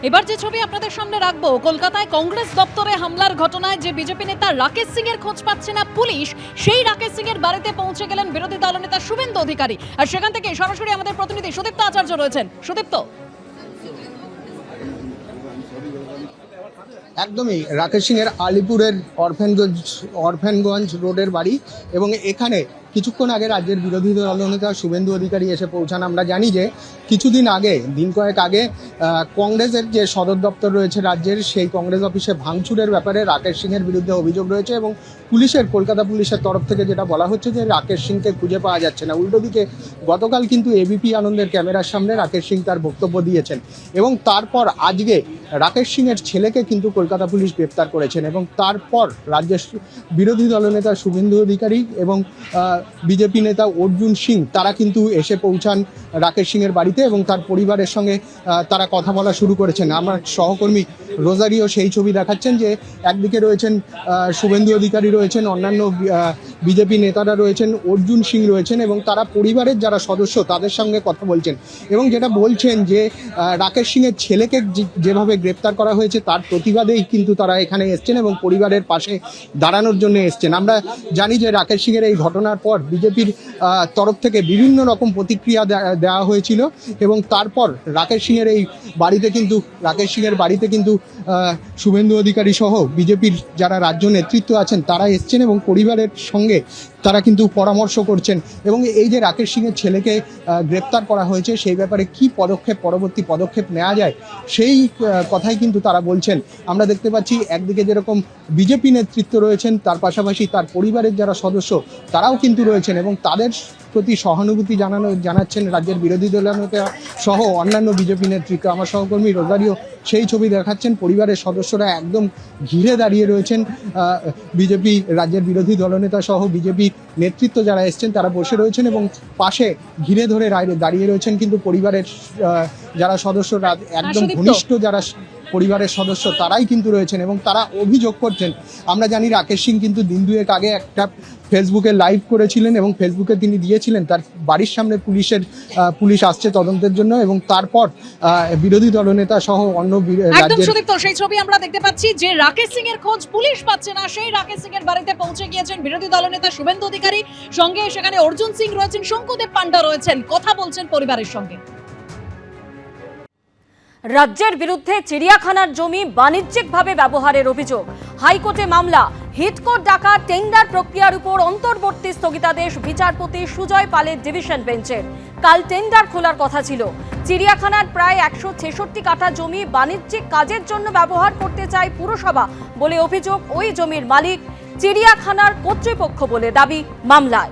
এবার যে ছবি আপনাদের সামনে রাখবো, কলকাতায় কংগ্রেস দপ্তরে হামলার ঘটনায় যে বিজেপি নেতা রাকেশ সিং এর খোঁজ পাচ্ছে না পুলিশ, সেই রাকেশ সিং এর বাড়িতে পৌঁছে গেলেন বিরোধী দলনেতা শুভেন্দু অধিকারী। আর সেখান থেকে সরাসরি আমাদের প্রতিনিধি সুদীপ্ত আচার্য রয়েছেন। সুদীপ্ত, একদমই রাকেশ সিং এর আলিপুরের অরফ্যানগঞ্জ রোডের বাড়ি, এবং এখানে কিছুক্ষণ আগে রাজ্যের বিরোধী দলনেতা শুভেন্দু অধিকারী এসে পৌঁছান। আমরা জানি যে কিছুদিন আগে, দিন কয়েক আগে, কংগ্রেসের যে সদর দপ্তর রয়েছে রাজ্যের, সেই কংগ্রেস অফিসে ভাঙচুরের ব্যাপারে রাকেশ সিং এর বিরুদ্ধে অভিযোগ রয়েছে, এবং কলকাতা পুলিশের তরফ থেকে যেটা বলা হচ্ছে যে রাকেশ সিংকে খুঁজে পাওয়া যাচ্ছে না। উল্টো দিকে গতকাল কিন্তু এবিপি আনন্দের ক্যামেরার সামনে রাকেশ সিং তার বক্তব্য দিয়েছেন, এবং তারপর আজকে রাকেশ সিং এর ছেলেকে কিন্তু কলকাতা পুলিশ গ্রেপ্তার করেছেন, এবং তারপর রাজ্যের বিরোধী দলনেতা শুভেন্দু অধিকারী এবং বিজেপি নেতা অর্জুন সিং তারা কিন্তু এসে পৌঁছান রাকেশ সিং এর বাড়িতে, এবং তার পরিবারের সঙ্গে তারা কথা বলা শুরু করেছেন। আমার সহকর্মী রোজারিও সেই ছবি দেখাচ্ছেন যে একদিকে রয়েছেন শুভেন্দু অধিকারী, রয়েছেন অন্যান্য বিজেপি নেতারা রয়েছেন, অর্জুন সিং রয়েছেন, এবং তারা পরিবারের যারা সদস্য তাদের সঙ্গে কথা বলছেন, এবং যেটা বলছেন যে রাকেশ সিং এর ছেলেকে যেভাবে গ্রেপ্তার করা হয়েছে তার প্রতিবাদেই কিন্তু তারা এখানে এসছেন এবং পরিবারের পাশে দাঁড়ানোর জন্য এসছেন। আমরা জানি যে রাকেশ সিং এর এই ঘটনার পর বিজেপির তরফ থেকে বিভিন্ন রকম প্রতিক্রিয়া দেওয়া হয়েছিল, এবং তারপর রাকেশ সিং এর বাড়িতে কিন্তু শুভেন্দু অধিকারী সহ বিজেপির যারা রাজ্য নেতৃত্ব আছেন তারা এসছেন, এবং পরিবারের সঙ্গে তারা কিন্তু পরামর্শ করছেন, এবং এই যে রাকেশ সিং এর ছেলেকে গ্রেপ্তার করা হয়েছে সেই ব্যাপারে কি পরবর্তী পদক্ষেপ নেওয়া যায় সেই কথাই কিন্তু তারা বলছেন। আমরা দেখতে পাচ্ছি একদিকে যেরকম বিজেপি নেতৃত্ব রয়েছেন, তার পাশাপাশি তার পরিবারের যারা সদস্য তারাও কিন্তু রয়েছেন, এবং তাদের প্রতি সহানুভূতি জানাচ্ছেন রাজ্যের বিরোধী দলনেতা সহ অন্যান্য বিজেপি নেতৃত্ব। আমার সহকর্মী রোজারিও সেই ছবি দেখাচ্ছেন, পরিবারের সদস্যরা একদম ঘিরে দাঁড়িয়ে রয়েছেন বিজেপি রাজ্যের বিরোধী দলনেতা সহ বিজেপি নেতৃত্ব যারা এসছেন তারা বসে রয়েছেন, এবং পাশে ঘিরে ধরে দাঁড়িয়ে রয়েছেন কিন্তু পরিবারের যারা সদস্য, একদম ঘনিষ্ঠ যারা পরিবারের সদস্য তারাই কিন্তু রয়েছেন, এবং তারা অভিযোগ করছেন। আমরা জানি রাকেশ সিং কিন্তু দিন দুয়েক আগে একটা ফেসবুকে লাইভ করেছিলেন, এবং ফেসবুকে তিনি দিয়েছিলেন তার বাড়ির সামনে পুলিশ আসছে তদন্তের জন্য, এবং তারপর বিরোধী দলনেতা সহ অন্য সেই ছবি আমরা দেখতে পাচ্ছি যে রাকেশ সিং এর খোঁজ পুলিশ পাচ্ছে না, সেই রাকেশ সিং এর বাড়িতে পৌঁছে গিয়েছেন বিরোধী দলনেতা শুভেন্দু অধিকারী, সঙ্গে সেখানে অর্জুন সিং রয়েছেন, শঙ্কুদেব পান্ডা রয়েছেন, কথা বলছেন পরিবারের সঙ্গে। রাজ্যের বিরুদ্ধে চিড়িয়াখানার জমি বাণিজ্যিকভাবে ব্যবহারের অভিযোগ, হাইকোর্টে মামলা। হিটকোর্ট ডাকা টেন্ডার প্রক্রিয়ার উপর অন্তর্বর্তী স্থগিতাদেশ বিচারপতি সুজয় পালের ডিভিশন বেঞ্চের। কাল টেন্ডার খোলার কথা ছিল। চিড়িয়াখানার প্রায় 166 কাঠা জমি বাণিজ্যিক কাজের জন্য ব্যবহার করতে চায় পুরসভা বলে অভিযোগ ওই জমির মালিক, চিড়িয়াখানার কর্তৃপক্ষ বলে দাবি মামলায়।